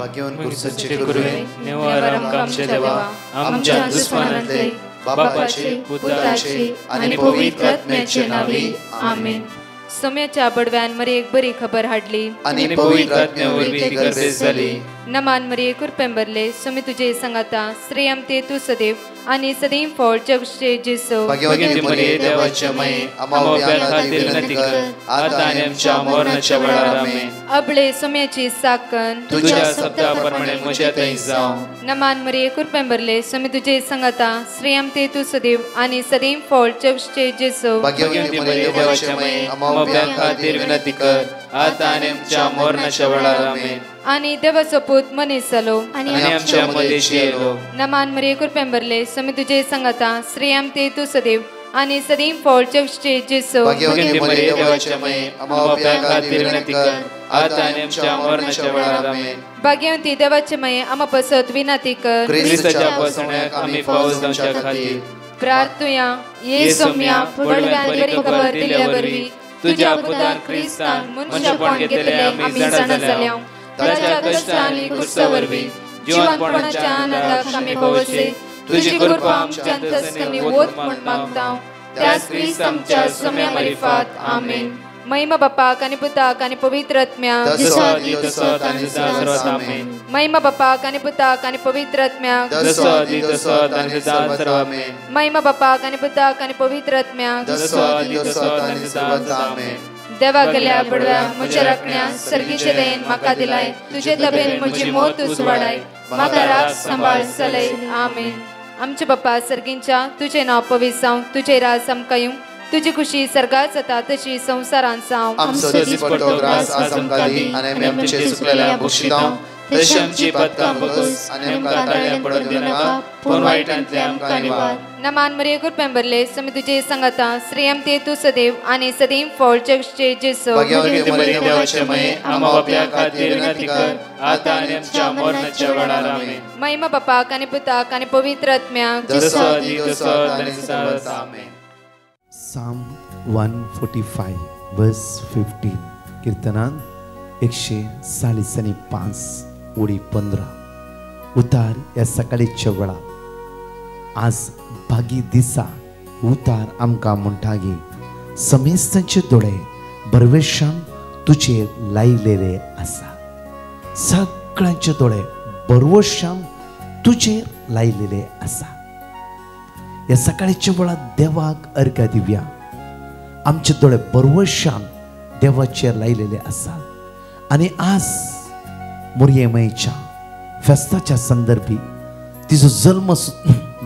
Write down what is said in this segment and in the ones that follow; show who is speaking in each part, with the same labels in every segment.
Speaker 1: भाग्यवान कुर्सचे गुरुवे निवार आमच्या देवा आमच्या दुश्मनांतले बापाचे पुत्राचे आणि पवित्र आत्म्याचे नावे आमेन.
Speaker 2: सोम्याच्या बडव्यान मरी एक बरी खबर हाडली
Speaker 1: आणि पवित्र आत्म्यावर ती गर्भेस झाली.
Speaker 2: नमान मरी कुरपेंबरले सोमी तुझे संगाता श्रेयम ते तू सदैव आणि सदैव फळ जगचे जेसो.
Speaker 1: भाग्यवती मरिये देवाच्या माये आम्हा खातीर विनंती कर आता आणि आमच्या मरणाच्या वेळार आमेन.
Speaker 2: अबळे सोम्याची साकन
Speaker 1: तुझ्या शब्दाप्रमाणे म्हज्या थंय जावं.
Speaker 2: नमान मरी कुरपेंबरले सोमी तुझे संगाता श्रेयम ते तू सदैव आणि सदैव फळ जगचे जेसो.
Speaker 1: भाग्यवती मरिये देवाच्या माये आम्हा खातीर विनंती कर आता आणि आमच्या मरणाच्या वेळार आमेन.
Speaker 2: आणि देवाचो पूत मनीस जालो
Speaker 1: आणि आमच्या मदेशी येलो.
Speaker 2: नमान मरी कुरपेंबरले सोमी तुझे संगाता श्रेयम ते तू सदैव आणि सदैव फळ जगचे जेसो.
Speaker 1: भाग्यवती मरिये देवाच्या माये आम्हा खातीर विनंती कर आता आणि आमच्या मरणाच्या वेळार आमेन.
Speaker 2: भाग्यवती देवाचे माये आम्हा पसत विनंती कर
Speaker 1: ख्रिस्ताच्या पसण्याक आम्ही पावस जावच्या खातीर
Speaker 2: प्रार्थुया. ये सोम्या बडव्यान बरी खबर दिल्या वरवी तुझ्या पुतान ख्रिस्तान मनुष्यपण घेतले आम्ही जाणा जाल्या. ताच्या कष्टांनी कुर्सावरवी जीवनपणाच्या आनंदाक आम्ही पावसे. तुझी कृपा आमच्या अंतस्करणी वोत म्हण मागता त्याच ख्रिस्त आमच्या सोम्या मरिफात आमेन. महिमा बापाक आणि पुताक आणि पवित्र आत्म्याक महिमा बापाक आणि पुताक आणि पवित्र आत्म्याक महिमा बापाक आणि पुताक आणि पवित्र आत्म्याक देवा गेल्या बडव्या म्हज्या राखण्या सर्गीचे देन म्हाका दिलाय. तुझे तबेन म्हजी मोत तूं वाडाय म्हाका राख सांबाळ चलय आमेन. आमचे बापा सर्गींच्या तुझे नाव पवित्र जावं. तुझे राज आमकां येवं. तुझी खुशी सर्गात जाता तशी संसारांत जावं.
Speaker 1: आमचो दिसपट्टो ग्रास आज आमकां दी आनी आमी आमचे सुकलेल्या बक्षितां तशी आमची पातकां बगस आनी आमकां ताळ्यां पडूंक दिनाका पूण वायटांतले आमकां निवार.
Speaker 2: नमान मरिये कुरपेंबरले सोमी तुझे संगाता श्रेयम ते तू सदैव आणि सदैव फळ जगचे जेसो.
Speaker 1: भाग्यवती मरिये देवाचे माये आम्हा बापया खातीर विनंती कर आता आनी आमच्या मरणाच्या वेळार आमेन.
Speaker 2: महिमा बापाक आणि पुताक आणि पवित्र आत्म्याक
Speaker 1: आमेन.
Speaker 3: Psalm 145 verse 15 कीर्तनांत 145 ओळी 15. उतार या सकाळीच्या वेळा आज भागी दिसा उतार आमकां म्हणटागी समेस्तांचे दोळे बरवेशान तुजेर लायलेले आसा. सगळ्यांचे दोळे बरवशान तुजेर लायलेले आसा. या सकाळीच्या वेळा देवाक अर्घ्य दिवया. आमचे दोळे बरवशान देवाचेर लायलेले आसात आणि आज मोरयेमाईच्या फेस्ताच्या संदर्भी तिचो जल्म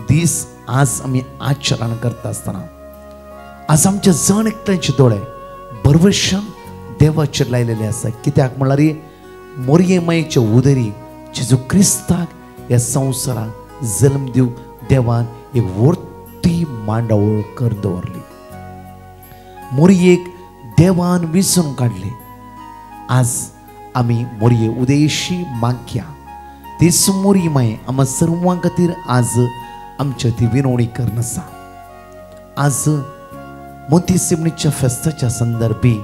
Speaker 3: दीस आज आमी आचरण करता आसतना आज आमचे जण एकट्यांचे दोळे बरवशान देवाचेर लायलेले आसा. कित्याक म्हळ्यार मोरयेमाईच्या उदरी जेजू क्रिस्ताक ह्या संवसाराक जल्म दिवंक देवान एक वर्ती मांडावळ कर दवरली. मोरयेक देवान विसरून काडले. आज आमी मोरये उदेशी मागया. तीच मोरी माये आम्हा सर्वां खातीर आज आमच्या ती विनवणी करन आसा. आज मोती सिमणीच्या फेस्ताच्या संदर्भी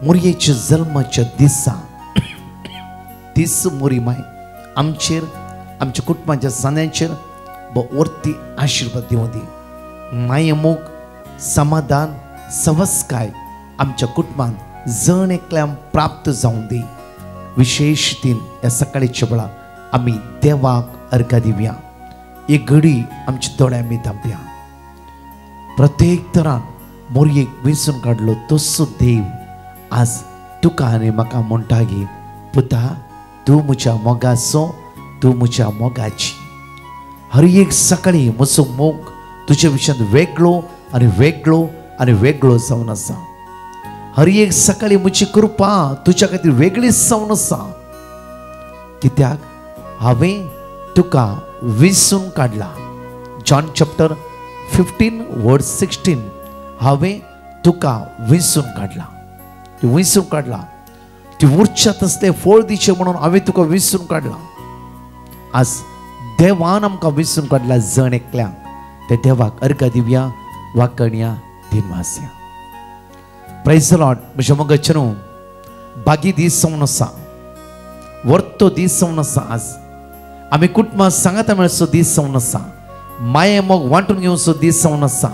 Speaker 3: मोरयेच्या जल्माच्या दिसा तीच मोरी माय आमचेर आमच्या कुटुंबाच्या सान्यांचेर वर्ती आशीर्वाद दिवं दी. मायेमोग समाधान सवस्काय आमच्या कुटुंबात जण एकल्यान प्राप्त जावं दी. विशेषतीन या सकाळीच्या वेळा आमी देवाक अर्घ्य दिवया. एक घडी आमच्या दोळ्यां आमी धांपया. प्रत्येक तरान मोरयेक वेंचून काडलो तसो देव आज तुका आनी म्हाका म्हणटागी पुता तूं म्हज्या मोगाचो तूं म्हज्या मोगाची. हर एक सकाळी म्हजो मोग तुज्या विशयान वेगळो आनी वेगळो आनी वेगळो जावन आसा. हर एक सकाळी म्हजी कृपा तुज्या खातीर वेगळीच जावन आसा. कित्याक हांवें तुका विसरून काडला. जॉन चॅप्टर 15 वर्स 16 हांवें तुका विसरून काडला. तूं विसरून काडला. ती उर्चात असले फळ दिचे म्हणून हांवें तुका विसरून काडला. आज देवान आमकां विसरून काडला जण एकल्यांक. ते देवाक अर्घ्य दिवया वाकणया दिनवासया. Praise the lord. म्हज्या मोगाचें बागी दीस जावन आसा. वर्तो दीस जावन आसा आज आमी कुटुंबां सांगाता मेळचो दीस जावन आसा माये मोग वांटून घेवचो दीस जावन आसा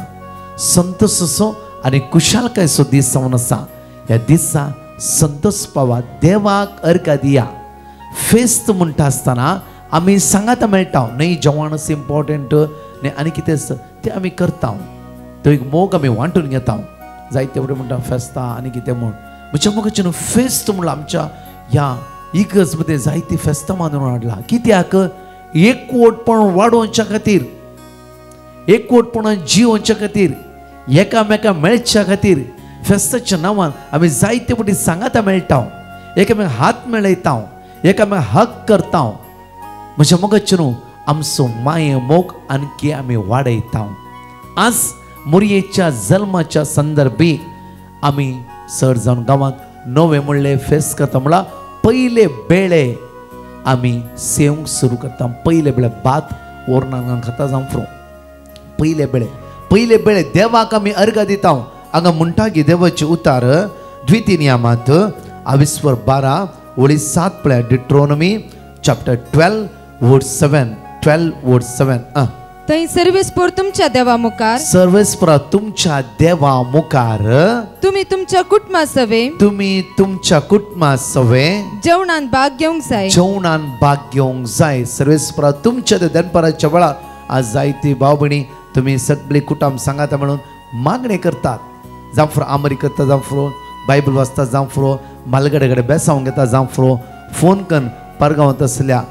Speaker 3: संतोषचो आनी कुशालकायचो दीस जावन आसा ह्या दिसा संतोष पावा देवाक अर्घ दिया फेस्त म्हणटा आसतना आमी सांगाता मेळटा न्ही जेवण आसा इम्पॉर्टंट न्ही आनी कितें आसा तें आमी करता तो एक मोग आमी वांटून घेता जायते फुडें म्हणटा फेस्तां आनी कितें म्हूण म्हज्या मोगाचें न्हू फेस्त म्हणल्यार आमच्या ह्या इगर्ज मध्ये जायती फेस्तां मानून हाडला कित्याक एकवटपण वाडोवच्या खातीर एकवटपणान जिवच्या खातीर एकामेका मेळच्या खातीर फेस्ताच्या नांवान आमी जायते फावटी सांगाता मेळटा एकामेक हात मेळयता एकामेक हक करता म्हज्या मोगाचें न्हू आमचो माये मोग आणखी आमी वाडयता आज मोरयेच्या जल्माच्या संदर्भी आमी चड जावन गांवांत नवे म्हणले फेस्त करता म्हळ्यार पयले बेळे आमी सेवंक सुरू करता पयले बेळे भात ओरणां खाता जावं फ्रो पयले बेळे देवाक आमी अर्घ दिता हांगा म्हणटा की देवाचे उतार द्वितीनियमांत 22:12 ओळी 7 पळय डिट्रोनॉमी चॅप्टर 12 वर्स 7
Speaker 2: थंय सर्वेस्पर तुमच्या देवा मुखार
Speaker 3: सर्वेस्पर तुमच्या देवा मुखार
Speaker 2: तुम्ही तुमच्या कुटुंबा सवे जेवणान भाग घेवंक जाय सर्वेस्पर तुमच्या दनपाराच्या वेळार आज जायती भाव भयणी तुम्ही सगळे कुटुंब सांगाता म्हणून मागणी करतात जावं फ्रो आमरी करता जावं फ्रो बायबल वाचता जावं फ्रो मालगडे कडेन बेसांव घेता जावं फ्रो फोन करून पारगांवांत असल्या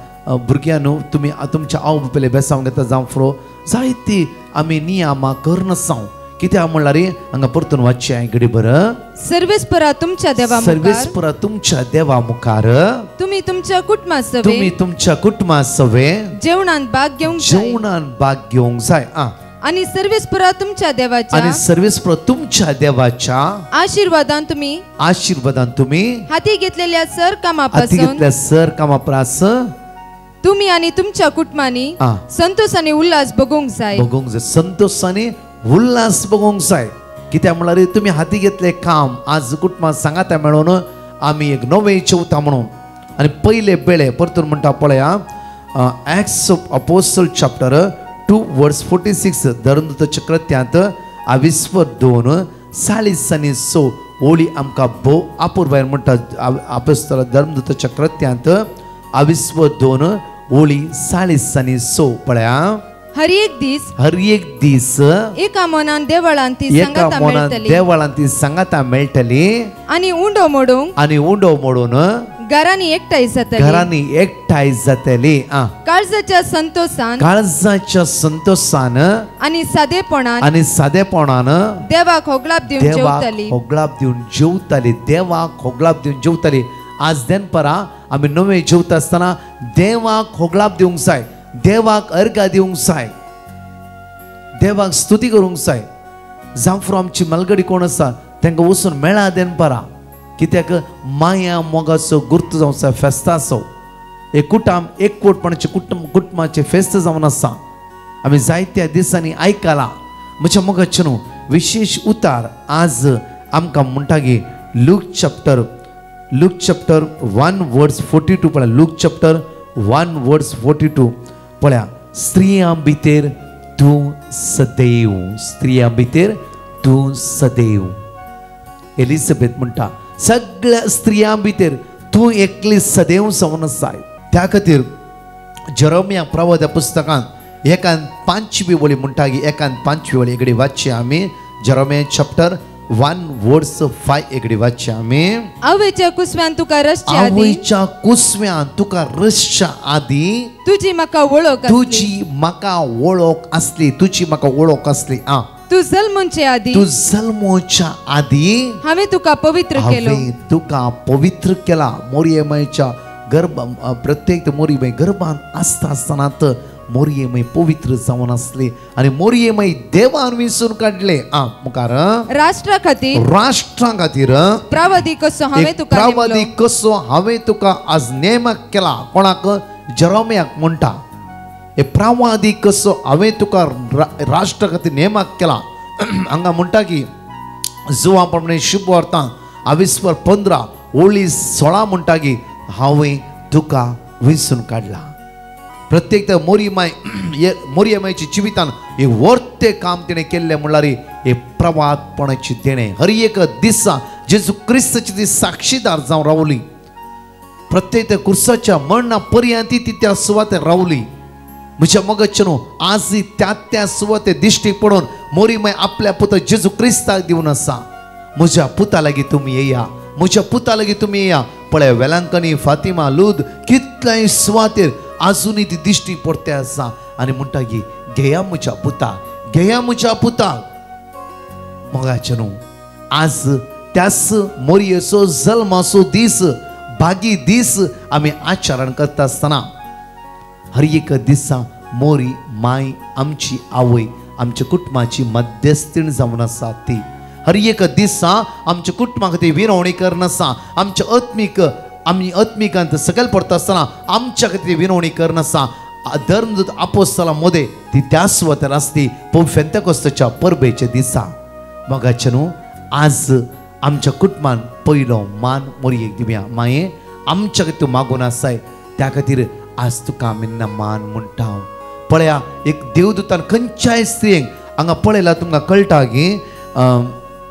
Speaker 2: भुरग्यांनो तुम्ही तुमच्या आवय बापायले बेसांव घेता जावं फ्रो जायती आमी नियमां करनासा कित्याक म्हणल्यार हांगा परतून वाचचें घडी बरं सर्वेस्परा तुमच्या देवा मुखार तुम्ही तुमच्या कुटुंबा सवे जेवणान भाग घेवंक जाय आणि सर्वेस्परा तुमच्या देवाच्या आशीर्वादान तुम्ही हाती घेतलेल्या सर कामापासून तुम्ही आणि तुमच्या कुटुंबानी संतोष आणि उल्हास बघूंक जाय
Speaker 3: संतोष आणि उल्हास बघूंक जाय कित्याक म्हळ्यार तुम्ही हाती घेतले काम आज कुटुंबाक सांगाता मेळून आमी एक नवे चवथा म्हणून आणि पयले बेळे परतून म्हणटा पळया एक्ट्स ऑफ अपोस्टल चॅप्टर 2 वर्स 46 धर्मदूत चक्रत्यांत 22:2 ओळी आमकां भोव आपुरबायर म्हणटा अपोस्तल धर्मदूत चक्रत्यांत 22:2 ओळी 46 पळया
Speaker 2: हर एक दीस एका मनान देवळांत ती सांगाता मेळटली आणि उंडो मोडून घरांनी एकठांय जातली काळजाच्या संतोषान आणि सादेपणान देवाक होगलाप दिवन जेवताली आज दनपारा आमी नवे जेवता आसतना देवाक होगलाप दिवंक जाय देवाक अर्घ दिवंक जाय देवाक स्तुती करूंक जाय जावं फ्रो आमची मलगडी कोण आसा तांकां वचून मेळा दनपारा कित्याक माया मोगाचो गुर्त जावं जाय फेस्तां आसो एक कुटुंब एकवटपणाचे कुटुंबाचे फेस्त जावन आसा आमी जायत्या दिसांनी आयकला म्हज्या मोगाचें न्हू विशेष उतार आज आमकां म्हणटा की लूक चॅप्टर 1 वर्स 42 पळय लूक चॅप्टर 1 वर्स 42 पळया स्त्रियां भितर तूं सदैव एलिझाबेथ म्हणटा सगळ्या स्त्रियां भितर तूं एकली सदैव जावन आसाय त्या खातीर जेरेमिया प्रवाद पुस्तकांत 1:5 वळी म्हणटा की 1:5 वळी एकडे वाचचे आमी जेरेमिया चॅप्टर 1 वर्स 5 एकडे वाचचे आमी आवयच्या कुसव्यान तुका रसच्या आदी तुझी म्हाका वळख असली तू जल्मोच्या आदी हांवें तुका पवित्र केला मोरयेमायच्या गर्भ प्रत्येक मोरयेमाय गर्भांत आसतना मोरयेमाई पवित्र जावन आसली आणि मोरयेमाई देवान विसरून काढले मुखार राष्ट्रा खातीर प्रावादी कसो हांवें तुका आज नेमक केला कोणाक जेरेमियाक म्हणटा हे प्रावादी कसो हांवें तुका राष्ट्रा खातीर नेमक केला हांगा म्हणटा की जुवा प्रमाणे शुभ वार्तां 22:15 ओळी 16 म्हणटा की हांवें
Speaker 3: दुका विसरून काढला. प्रत्येक मोरियमाची जिवितान हे वर्ते काम तिने केल्ले म्हणल्यार हे प्रवादपणाची देणे. हर एक दिसा जेजू क्रिस्ताची ती साक्षीदार जावन रावली. प्रत्येक त्या कुर्साच्या मरणा पर्यंत ती त्या सुवातेर रावली. म्हज्या मगच्चनो आज त्या सुवाते दिश्टी पडून मोरीमाय आपल्या पुता जेजू क्रिस्ताक दिवन आसा. म्हज्या पुता लागीं तुमी येया, म्हज्या पुता लागीं तुमी येया. पळय वेलांकनी, फातिमा, लूद कितल्याय सुवातेर आजुनी ती दिश्टी पडते आसा आनी म्हणटा की घेया म्हज्या पुताक, घेया म्हज्या पुताक. मगाच्चनो आज त्याच मोरयेचो जल्माचो दीस, बागी दीस आमी आचरण करता आसतना हर एक दिसा मोरी माय आमची आवय आमच्या कुटुंबाची मध्यस्थीण जावन आसा. ती हर एक दिसा आमच्या कुटुंबाक ती विनवणी करन आसा. आमच्या आमी आत्मिकांत सकयल पडटा आसतना आमच्या खातीर विनवणी करन आसा. धर्मदूत आपोस्तला मध्ये ती त्या सुवातेर आसली पेंतेकोस्ताच्या परबेच्या दिसा. मगाच्चनो आज आमच्या कुटुंबान पयलो मान मोरयेक दिवया. माये आमच्या खातीर मागून आसाय त्या खातीर आज तुका आमी मान म्हणटा. पळया एक देवदूतान खंयच्याय स्त्रियेक हांगा पळयला तुमकां कळटा की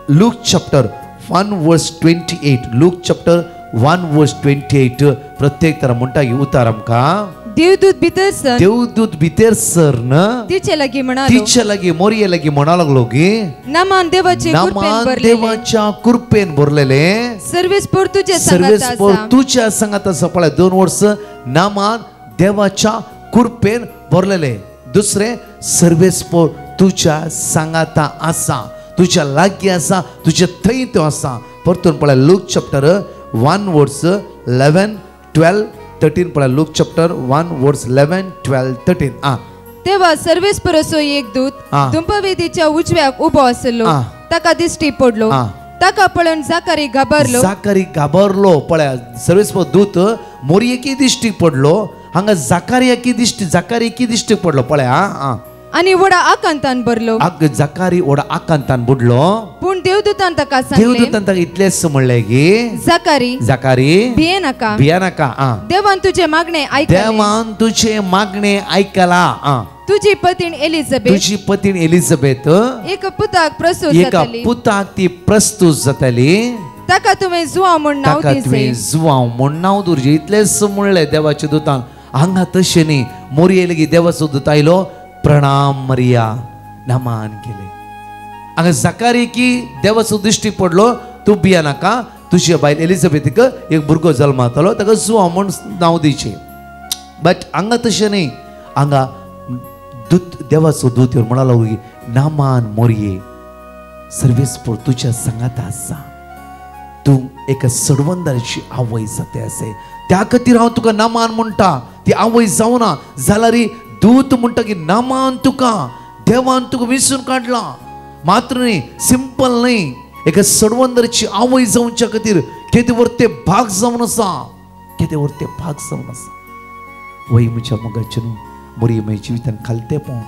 Speaker 3: लूक चॅप्टर 1:28 लूक चॅप्टर 1:28 प्रत्येक तर म्हणटा की उतार आमकां देवदूत भितर सरन
Speaker 2: तिचे लागीं
Speaker 3: मोरये लागीं म्हणा लागलो की
Speaker 2: नामान
Speaker 3: देवाच्या कृपेन भरलेले
Speaker 2: सर्वेस्पोर
Speaker 3: तुझ्या संगात आसा. पळय 2 वर्स नामान देवाच्या कृपेन भरलेले. दुसरे सर्वेस्पोर तुझ्या सांगाता आसा, तुझ्या लागीं आसा, तुझ्या थंय तो आसा. परतून पळय लूक चॅप्टर 1:11-12-13 पळय लूक चॅप्टर 1:11-12-13.
Speaker 2: तेव्हा सर्वेस्परसो एक दूत धूपवेदीच्या उजव्याक उबो आसलो. ताका दिश्टी पडलो. ताका पळोवन जाकारी
Speaker 3: घाबरलो. पळय सर्वेस्पर दूत मोरयेकी दिश्टी पडलो. हांगा जाकारियाकी दिश्टी पडलो. पळय
Speaker 2: आणि वडा आकांतान भरलो.
Speaker 3: जाकारी वडा आकांतान बुडलो.
Speaker 2: पूण देवदूतान ताका सांगले
Speaker 3: इतलेच म्हणले की जाकारी
Speaker 2: भिये नाका. देवान तुझे मागणे ऐकला. तुझी पत्नी एलिझाबेथ एक पुताक ती प्रस्तुत जातली. ताका तुवें जुवांव म्हूण नांव दवरचें. इतलेच म्हणले देवाच्या दूतान. हांगा तशें न्ही मोरये लेगीत देवाचो दूत आयलो. प्रणाम मरिया नमान केले. हांगा जाकारी की देवाचो दिश्टी पडलो. तूं भिया नाका, तुजी बायल एलिझाबेथीक एक भुरगो जल्मातलो, ताका जुवांव म्हूण नांव दिवचें. बट हांगा तशें न्ही. हांगा देवाचो दूत येवन म्हणालो की नामान मोरये सर्वेस्पोर तुज्या सांगात आसा. तूं एका सडवंदाची आवय जाते आसे. त्या खातीर हांव तुका नामान म्हणटा. ती आवय जावना जाल्यार दूत म्हणटा की नामान तुका देवान तुका विसरून काडला. मात्र न्ही सिंपल न्ही. एका सडवंदरची आवय जावच्या खातीर केदे वर्ते भाग जावन आसा. वय म्हज्या मगाच्चनो मोरये जिवितान खालते पावन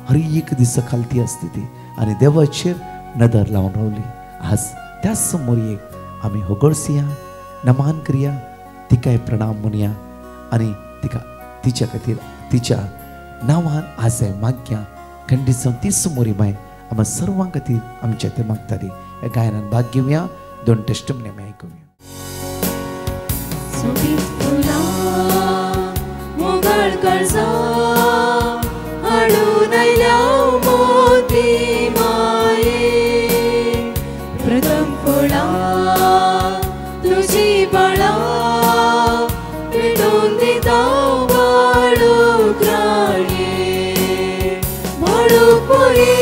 Speaker 2: हर एक दिसा खालती आसता ती आनी देवाचेर नदर लावन रावली. आज त्याच मोरयेक आमी होगळसिया, नमान करिया, तिकाय प्रणाम म्हणया आनी तिका तिच्या खातीर तिच्या नावान आज माग्या. खंडीत तीच मोरी माय आम्हा सर्वां खातीर आमच्या ते मागताली. ह्या गायनान भाग घेवया. 2 टेस्टिमनी आमी आयकुया. प्रथम फुला तुझी बाळा भेटून दिता बाळूक राणी. बाळूक मोरी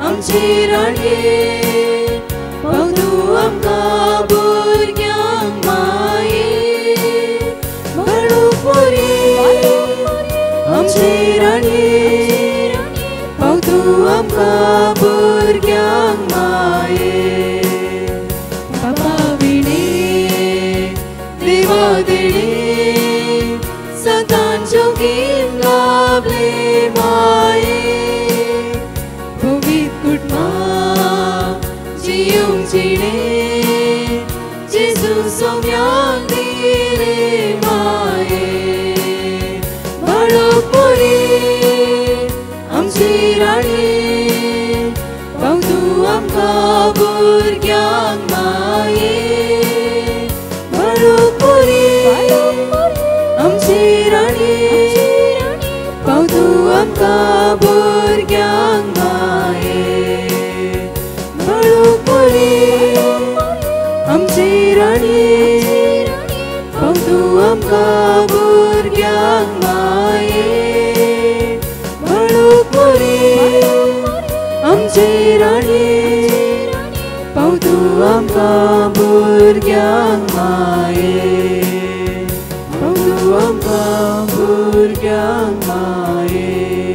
Speaker 2: आमची राणी बघू आमकां भुरग्यांक माये. बाळूक मोरी आमची राणी बघू आमकां भुरग्यांक माये. बाबा विणे देवा देणे सदां जोगीम लाभले माये. पवित्र कुटुंबां जियूंक जिणे जेजू सोम्यांक दिले आमकां भुरग्यांक माये बाळूक पुरी आमची राणी पाव तूं आमकां भुरग्यांक माये बाळूक पुरी आमची राणी पाव तूं आमकां भुरग्यांक माये बाळूक पुरी आमची राणी पाव तूं आमकां भुरग्यांक माये पाव तूं आमकां भुरग्यांक माये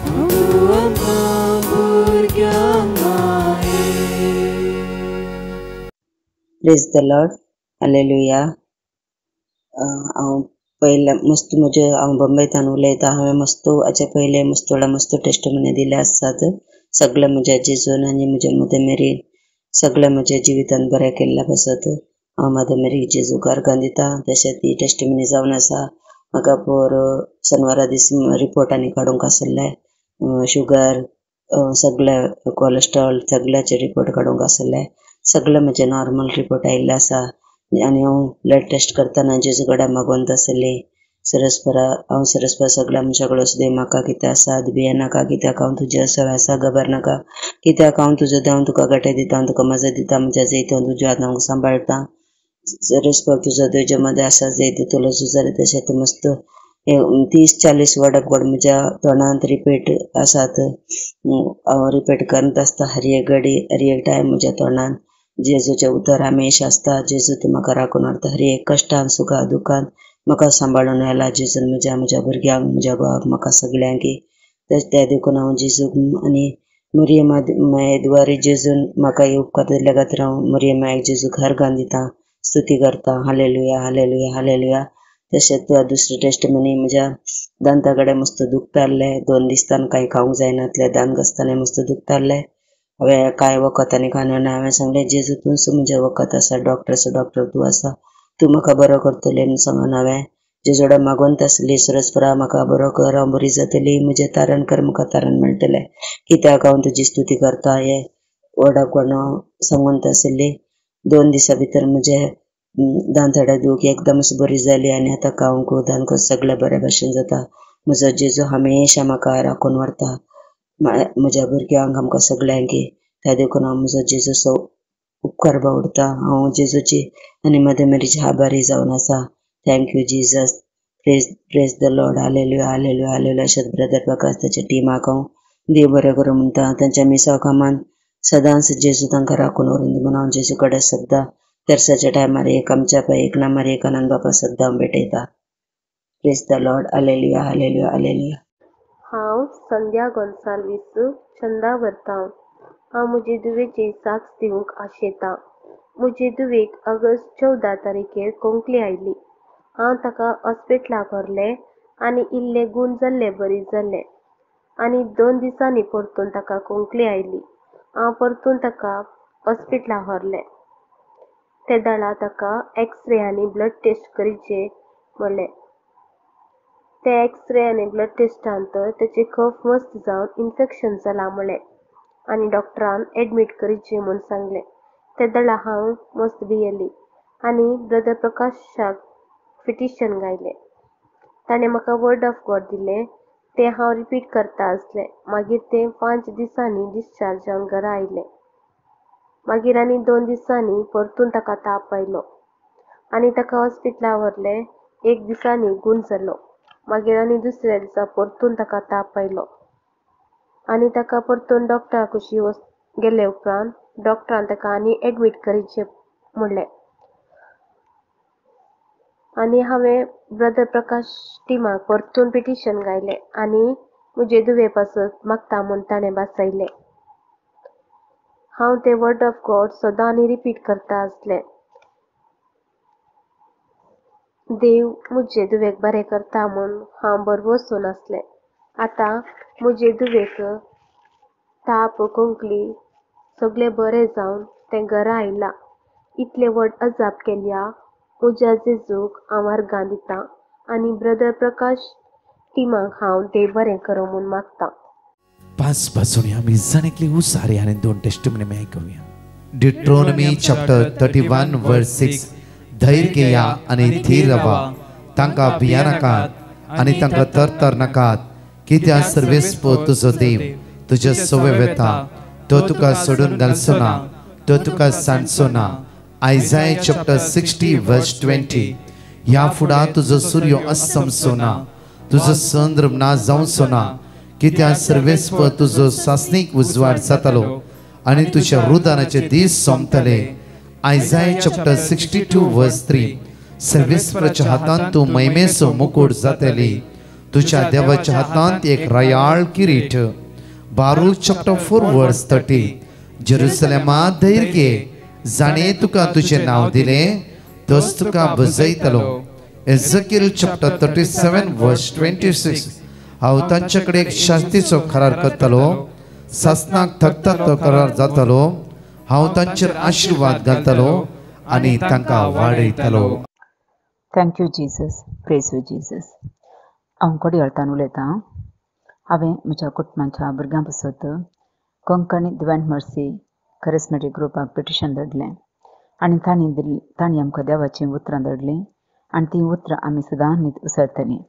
Speaker 2: पाव तूं आमकां भुरग्यांक माये.
Speaker 4: Praise the lord. हालेलुया. हांव पयले मस्त हांव बंबयतान उलयतां. हांवें मस्तो हाचे पयले मस्तो टेस्टमनी दिले आसात. सगळे म्हज्या जेजून आनी म्हज्या मदर मेरीन सगळे म्हज्या जिवितान बरें केल्ल्या बसत. हांव मदर मेरीक जेजू गार्गां दिता. तशेंच ती टेस्टमनी जावन आसा. म्हाका पोर शेनवारा दीस रिपोर्टांनी काडूंक आसले. शुगर सगळे कोलेस्ट्रॉल सगळ्याचे रिपोर्ट काडूंक आसले. सगळे म्हजे नॉर्मल रिपोर्ट आयिल्ले आसा. आनी हांव ब्लड टेस्ट करतना जेजू कडेन मागोंत आसली. हांव सरस्परा सगळ्या मनशां कडेन सुद्दां म्हाका कितें आसा भियेनाका, कित्याक हांव तुजे सवाय आसा घबरनाका, कित्याक हांव तुजो देंव तुका गटे दिता, हांव तुका मजा दिता, म्हज्या जैतून तुज्या हातांक सांबाळटा. सरस्पर तुजो तुजे मध्ये आसा जैत तुला झुजारी तशें तूं मस्त 30-40 वर्ड ऑफ गॉड म्हज्या तोंडांत रिपीट आसात. हांव रिपीट करत आसता हर एक घडी हर एक टायम म्हज्या तोंडान. जेजूचें उतर हमेश आसता. जेजू तूं म्हाका राखून व्हरता हर एक कश्टान सुखां दुखान म्हाका सांबाळून व्हेला. जेजून म्हज्या भुरग्यांक म्हज्या घोवाक म्हाका सगळ्यांक त्या देखून हांव जेजूक आनी मरियमाद्वारे जेजून म्हाका उपकार दिल्ल्या खातीर हांव मरियमाक जेजूक गार्गां दिता, स्तुती करता. Hallelujah hallelujah hallelujah. तशेंच दुसरे टेस्टमनी म्हज्या दांता कडेन मस्त दुखताले. 2 दिसतान कांय खावंक जायनासलें. दांत घासताना मस्त दुखताले. हांवें कांय वखदांनी खावना ना. हांवें सांगलें जेजू तूंच म्हजें वखद आसा, डॉक्टर तूं आसा, तूं म्हाका बरो करतलें म्हूण सांगून हांवें जेजू कडेन मागोंत आसली. सरस्परा म्हाका बरो कर, हांव बरी जातली, म्हजें तारण कर, म्हाका तारण मेळटलें, कित्याक हांव तुजी स्तुती करता. हें वर्ड ऑफ गॉड हांव सांगूंत आसली. 2 दिसां भितर म्हजे दांतडे दूख एकदमच बरी जाली आनी आतां खावंक दांत सगळें बरे भाशेन जाता. म्हजो जेजू हमेशा म्हाका राखून व्हरता, म्हज्या भुरग्यांक आमकां सगळ्यांक. त्या देखून हांव म्हजो जेजूचो उपकार बावडटा. हांव जेजूची आनी मदर मेरीची आभारी जावन आसा. Thank you Jesus. Praise the lord. Hallelujah hallelujah hallelujah. अशेंच ब्रदर प्रकाश ताच्या टिमाक हांव देव बरें करूं म्हणटा. तांच्या मिसाव कामान सदांच जेजू तांकां राखून व्हरून दी म्हणून हांव जेजू कडेन सद्दां तेर्साच्या टायमार आमच्या एक नामार एक आनंद बापा सद्दां हांव भेटयता. Praise the lord. Hallelujah hallelujah hallelujah.
Speaker 5: हांव संध्या गोन्साल्वीस चंदा व्हरतां. हांव म्हजे दुवेची साक्ष दिवंक आशेतां. म्हजे दुवेक ऑगस्ट 14 तारखेर कोंकली आयली. हांव ताका हॉस्पिटलाक व्हरलें आनी इल्लें गूण जाल्लें बरी जाल्लें आनी 2 दिसांनी परतून ताका कोंकली आयली. हांव परतून ताका हॉस्पिटलाक व्हरलें. ते दाळा ताका एक्सरे आनी ब्लड टेस्ट करीचे म्हणलें. ते एक्सरे आनी ब्लड टेस्टांत ताचे कफ मस्त जावन इन्फेक्शन जालां म्हणलें आनी डॉक्टरान एडमीट करीचें म्हूण सांगलें. ते दाळा हांव मस्त भियेली आनी ब्रदर प्रकाशाक पिटिशन गायलें. ताणें म्हाका वर्ड ऑफ गॉड दिलें तें हांव रिपीट करता आसलें. मागीर तें 5 दिसांनी डिस्चार्ज जावन घरा आयलें. मागीर आनी 2 दिसांनी परतून ताका ताप आयलो आनी ताका हॉस्पिटलाक व्हरलें. 1 दिसांनी गूण जालो. मागीर आनी दुसऱ्या दिसा परतून ताका ताप आयलो आनी ताका परतून डॉक्टरा कुशी गेले उपरांत डॉक्टरान ताका आनी एडमीट करीचें म्हणलें. आनी हांवें ब्रदर प्रकाश टिमाक परतून पिटिशन गायलें आनी म्हजे दुवे पासत मागता म्हूण ताणें बासयलें. हांव तें वर्ड ऑफ गॉड सदां आनी रिपीट करता आसलें. देव म्हजे दुवेक बरें करता म्हूण हांव बरो वचून आसलें. आतां म्हजे दुवेक ताप कोंकली सगळें बरें जावन तें घरा आयलां. इतलें व्हड अजाप केल्या म्हज्या जेजूक हांव अर्गां दितां आनी ब्रदर प्रकाश टिमाक हांव देव बरें करूं म्हूण मागतां.
Speaker 3: 5 बाजूने आम्ही जाणेकली उसारी आणि 2 टेस्टिमनी मी ऐकूया. डिट्रोनॉमी चॅप्टर 31 वर्स 6. धैर्य घेया आणि थीर रावा, तांकां भिया नाकात आणि तांकां तरतर नाकात, कित्याक सर्वेस्पो तुजो देव तुजे सवे वेता, तो तुका सोडून घालचो ना, तो तुका सांडचो ना. आयझाया चॅप्टर 60 वर्स 20. ह्या फुडा तुजो सूर्य अस्तमचो ना, तुजो चंद्र ना जावचो ना, कित्याक सर्वेस्प तुजो सासनीक उजवाड जातलो आणि तुझ्या रुदानाचे दीस सोंपतले. आयझाया चॅप्टर 62 वर्स 3. सर्वेस्पराच्या हातांत तूं महिमेचो मुकुट जातली, तुझ्या देवाच्या हातांत एक रयाळ किरीट. बारूक चॅप्टर 4 वर्स 30. जेरुसलेमा धैर्य घे, जाणे तुका तुझे नाव दिले तोच तुका बुजयतलो. एझेकिएल चॅप्टर 37 वर्स 26. हांव तांच्याकडे एक शास्तीचो करार करतलो, सासनाक थकता तो करार जातलो, हांव तांचेर आशीर्वाद घालतलो आणि तांकां वाडयतलो.
Speaker 6: Thank you Jesus. Praise you Jesus. हांव कोडयाळतान उलयतां. हांवें म्हज्या कुटुंबाच्या भुरग्यां पासत कोंकणी डिवायन मर्सी करिस्मेटीक ग्रुपाक पिटिशन धाडलें आनी तांणी आमकां देवाचीं उतरां धाडलीं आनी तीं उतरां आमी सदां न्हीद विसरतलीं.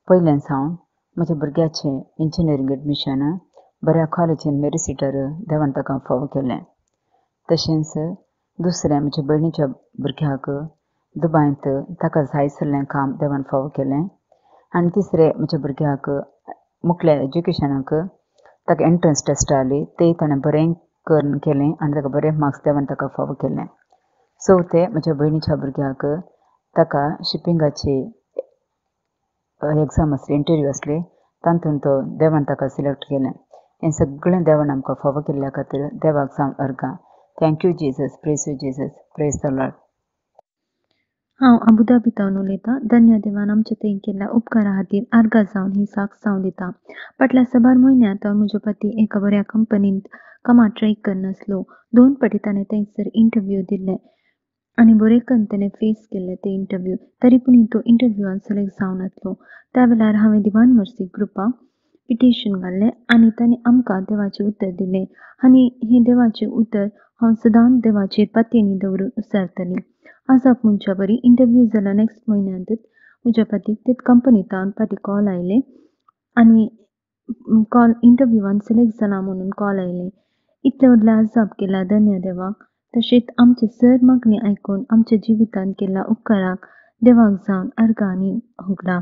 Speaker 6: पयलें सावन म्हज्या भुरग्याचें इंजिनियरींग एडमिशन बऱ्या कॉलेजीन मेरिट सिटर देवान ताका फावो केलें. तशेंच दुसरें म्हज्या भयणीच्या भुरग्याक दुबायंत ताका जाय आशिल्लें काम देवान फावो केलें. आनी तिसरें म्हज्या भुरग्याक मुखेल्या एज्युकेशनाक ताका एंट्रन्स टेस्ट आसली, तें ताणें बरें केलें आनी ताका बरे मार्क्स देवान ताका फावो केलें. चवथें म्हज्या भयणीच्या भुरग्याक ताका शिपिंगाची एग्जाम आसली, इंटरव्यू आसली, तातूंत तो देवान ताका सिलेक्ट केलें. हें सगळें देवान आमकां फावो केल्ल्या खातीर देवाक जावन अर्गां. Thank you Jesus. Praise you Jesus. Praise the lord.
Speaker 2: हांव अबुधाबीतावन उलयतां. धन्य देवान आमच्या थंय केल्ल्या उपकारा खातीर आर्गां जावन ही साक्ष जावन दिता. फाटल्या साबार म्हयन्यांत हांव म्हजो पती एका बऱ्या कंपनींत कामाक ट्राय करनासलो. 2 फावटी ताणें थंयसर इंटरव्यू दिल्ले आनी बरे करून ताणें फेस केल्ले ते इंटरव्यू. तरी पूण तो इंटरव्यूआन सिलेक्ट जावन नासलो. त्या वेळार हांवें दिवान मर्सी ग्रुपाक पिटिशन घाल्लें आनी तांणी आमकां देवाचें उतर दिलें आनी हें देवाचें उतर हांव सदांच देवाचेर पातयेनी दवरून विसरतलीं. आज म्हणच्या बरी इंटरव्यू जाल्या नेक्स्ट म्हयन्यांतच म्हज्या पतीक तेच कंपनींतल्यान फाटीं कॉल आयले आनी कॉल इंटरव्यूआन सिलेक्ट जाला म्हणून कॉल आयले. इतले व्हडले आजाप केला धन्य देवाक. तशेंच आमचे सर मागणी आयकून आमच्या जिवितांत केल्ल्या उपकाराक देवाक जावन अर्गां आनी होगला.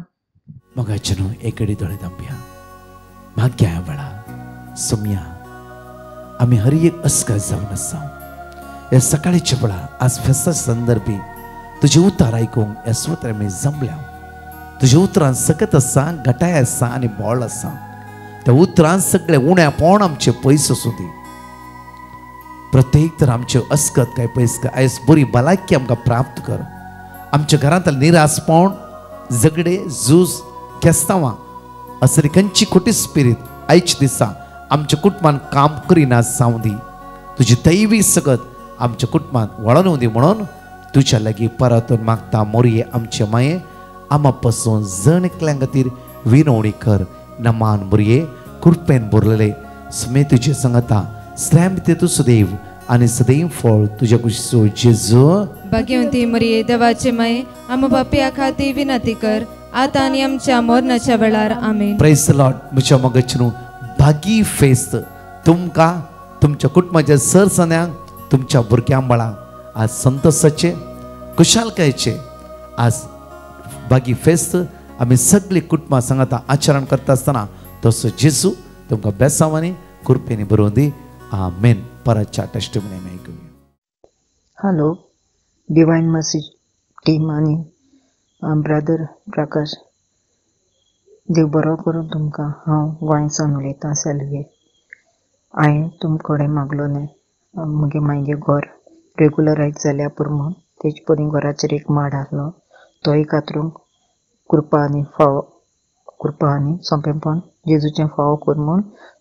Speaker 3: मोगाचेनो एकडे दोळे धांपया. भाग्या वेळा सोम्या आम्ही हर एक अस्का जावन आसा. ह्या सकाळीच्या वेळा आज फेस्ता संदर्भी तुझे उतार आयकूंक ह्या स्वतार आमी जमल्या. तुझ्या उतरांत सकत आसा, गटाय आसा आनी बोळ आसा. त्या उतरांत सगळे उण्या पोण आमचे पयस आसूं दी. प्रत्येक तर आमचे अस्कत काय पयस काय आयज बरी भलायकी आमकां प्राप्त कर. आमच्या घरांतले निरासपण, झगडे, झूज, केस्तांवां असली खंयची खोटी स्पिरीट आयच्या दिसा आमच्या कुटुंबान काम करिना जावं दी. तुजी दैवी सकत आमच्या कुटुंबांत वळोन दी म्हणून तुझ्या लागीं परतून मागता. मोरये आमचे माये आमा पासून जण एकल्या खातीर विनवणी कर. नमान मोरये कृपेन भरलेले समे तुजे सांगता. स्लॅम ते तू सदैव आणि सदैव फळ तुझ्या कुशीचो जेजू.
Speaker 2: भाग्यवंती मरिये देवाचे माये आम बापया खातीर विनंती कर आता आनी आमच्या मरणाच्या वेळार आमेन.
Speaker 3: Praise the lord. म्हज्या मोगाचेनो भागी फेस्त तुमकां, तुमच्या कुटुंबाच्या सरसन्यांक, तुमच्या भुरग्यां बाळांक आज संतोषाचे, कुशालकायेचे आज भागी फेस्त आमी सगळी कुटुंबां सांगता आचरण करता आसतना तसो जेजू तुमकां बेसांवांनी कृपेनी बरोवन दी. आमेन. परतच्या टेस्टिमनी आमी आयकुया.
Speaker 7: हॅलो डिवायन मर्सी टीम आनी ब्रदर प्रकाश, देव बरो करून तुमकां. हांव गोंयसान उलयतां सेल्वे. हांवें तुमचे कडेन मागलोलें मुगे मागे घर रेगुलरायज जाल्या पुरो म्हूण. तेज पयलीं घराचेर एक माड आसलो तोय कातरूंक कृपा आनी सोंपेपण जेजूचें फावो कर म्हूण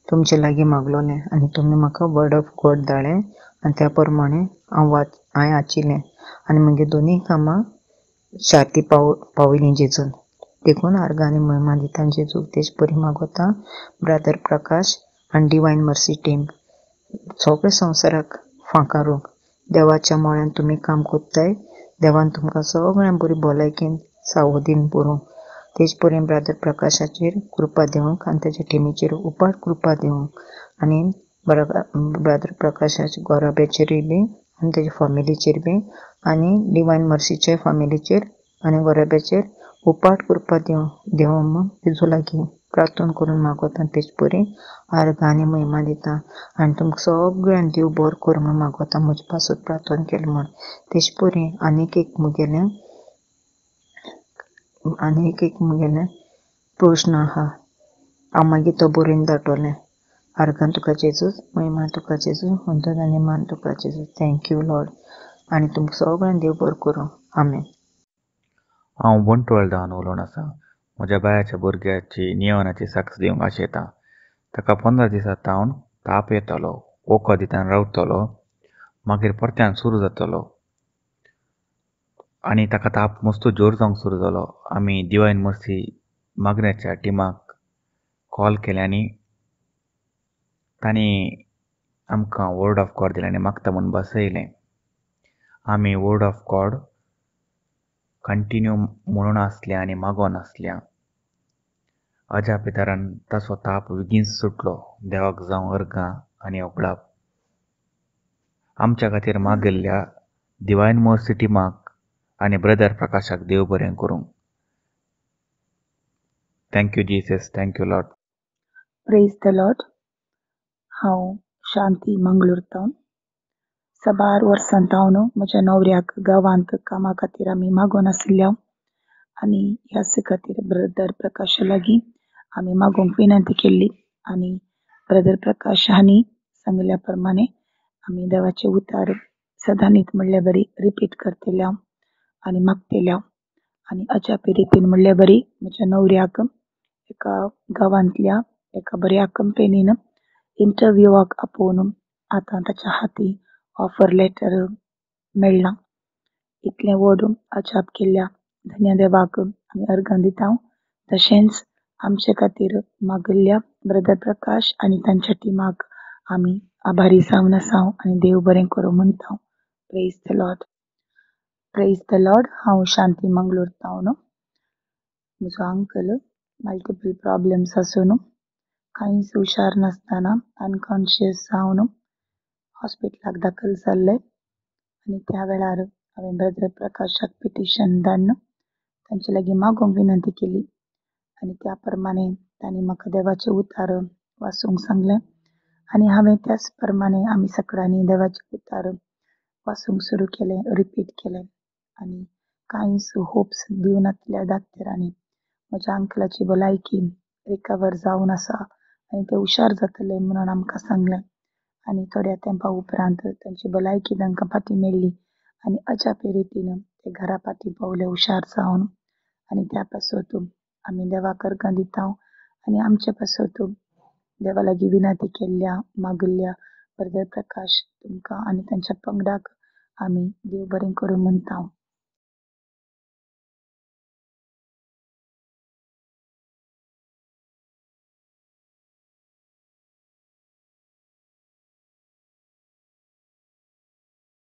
Speaker 7: तुमचे लागीं मागलोलें आनी तुमी म्हाका वर्ड ऑफ गॉड धाडलें आनी त्या प्रमाणे हांवें आचिल्लें आनी म्हगे दोनूय कामां शार्ती पावयलीं जेजून. देखून आर्गां आनी महिमा दिता जेजू. तेज परी मागोता ब्रदर प्रकाश आनी डिवायन मर्सी टीम सगळे संवसाराक फांकारूंक देवाच्या मोळ्यान तुमी काम कोत्ताय. देवान तुमकां सगळ्यांक बरी भलायकेन सावधीन बरोवंक तेज परेन ब्रादर प्रकाशाचेर कृपा दिवंक आनी तेज्या टिमीचेर उपाट कृपा दिवंक आनी ब्रादर प्रकाशाच्या गोराब्याचेरूय बी आनी तेज्या फॅमिलीचेर बी आनी डिवायन मर्सीच्या फॅमिलीचेर आनी गोराब्याचेर उपाट कृपा दिवं म्हूण तेजो लागीं प्रार्थना करून मागोता. तेज परेन आर्गां आनी महिमा दिता आनी तुमकां सगळ्यांक देव बरो कर म्हूण मागोता. म्हजे पासून प्रार्थना केली म्हूण तेज परेन आनीक एक मुगेलें प्रश्न आहा. हांव मागीर तो बरोवन धाडटलें. आर्गां तुका जेजूस, महिमा तुका जेजूस, उंदर आनी मान तुका जेजूस. थँक्यू लॉर्ड आनी तुमकां सगळ्यांक देव बरो करूं. आमेन.
Speaker 8: हांव बंटवाळदान उलोवन आसा. म्हज्या बायाच्या भुरग्याची नियमनाची साक्ष दिवंक आशेता. ताका 15 दिसां तावन ताप येतलो, वखद दितान रावतलो, मागीर परत्यान सुरू जातलो आनी ताका ताप मस्तो जोर जावंक सुरू जालो. आमी डिवायन मर्सी मागण्याच्या टिमाक कॉल केले आनी तांणी आमकां वर्ड ऑफ गॉड दिलें आनी मागता म्हूण बसयलें. आमी वर्ड ऑफ गॉड कंटिन्यू म्हणून आसल्या आनी मागोन आसल्या. अजा पितारान ताचो ताप बेगीन सुटलो. देवाक जावं अर्गां आनी ओगडाप. आमच्या खातीर मागिल्ल्या डिवायन मर्सी टिमाक आनी ब्रदर प्रकाशाक देव बरें करूं. Thank you Jesus. Thank you Lord.
Speaker 9: Praise the lord. हांव शांती मंगळूरतावन साबार वर्सां तावन म्हज्या न्हवऱ्याक गांवांत कामा खातीर आमी मागोन आशिल्ल्या आनी ह्याच खातीर ब्रदर प्रकाशा लागीं आमी मागोवंक विनंती केल्ली आनी ब्रदर प्रकाश हांणी सांगल्या प्रमाणे आमी देवाचे उतार सदां न्हीद म्हणल्या बरी रिपीट करतल्या आनी मागतल्या आनी अजापी रितीन म्हणल्या बरी म्हज्या न्हवऱ्याक एका गांवांतल्या एका बऱ्या कंपनीन इंटरव्यूवाक आपोवन आतां ताच्या हाती ऑफर लेटर मेळ्ळां. इतलें व्हड अजाप केल्ल्या धन्य देवाक आमी अर्गां दिता. तशेंच आमचे खातीर मागिल्ल्या ब्रदर प्रकाश आनी तांच्या टिमाक आमी आभारी जावन आसा आनी देव बरें करूं म्हणटा. Praise the Lord. Praise the lord. हांव शांती मंगळूरतावन म्हजो अंकल मल्टिपल प्रॉब्लेम्स आसून कांयच हुशार नासतना अनकॉन्शियस जावन हॉस्पिटलाक दाखल जाल्ले आनी त्या वेळार हांवें ब्रदर प्रकाशाक पिटिशन धाडून तांचे लागीं मागोवंक विनंती केली आनी त्या प्रमाणे तांणी म्हाका देवाचे उतार वाचूंक सांगलें आनी हांवें त्याच प्रमाणे आमी सगळ्यांनी देवाचे उतार वाचूंक सुरू केलें, रिपीट केलें आनी कांयच होप्स दिवनातल्या डाक्टरांनी म्हज्या अंकलाची भलायकी रिकवर जावन आसा आनी ते हुशार जातले म्हणून आमकां सांगलें आनी थोड्या तेंपा उपरांत तांची भलायकी तांकां फाटीं मेळ्ळी आनी अजापी रितीन ते घरा फाटीं पावले हुशार जावन आनी त्या पासून आमी देवाक अर्गां दिता आनी आमचे पासून देवा लागीं विनंती केल्ल्या मागिल्ल्या ब्रदर प्रकाश तुमकां आनी तांच्या पंगडाक आमी देव बरें करूं म्हणटा.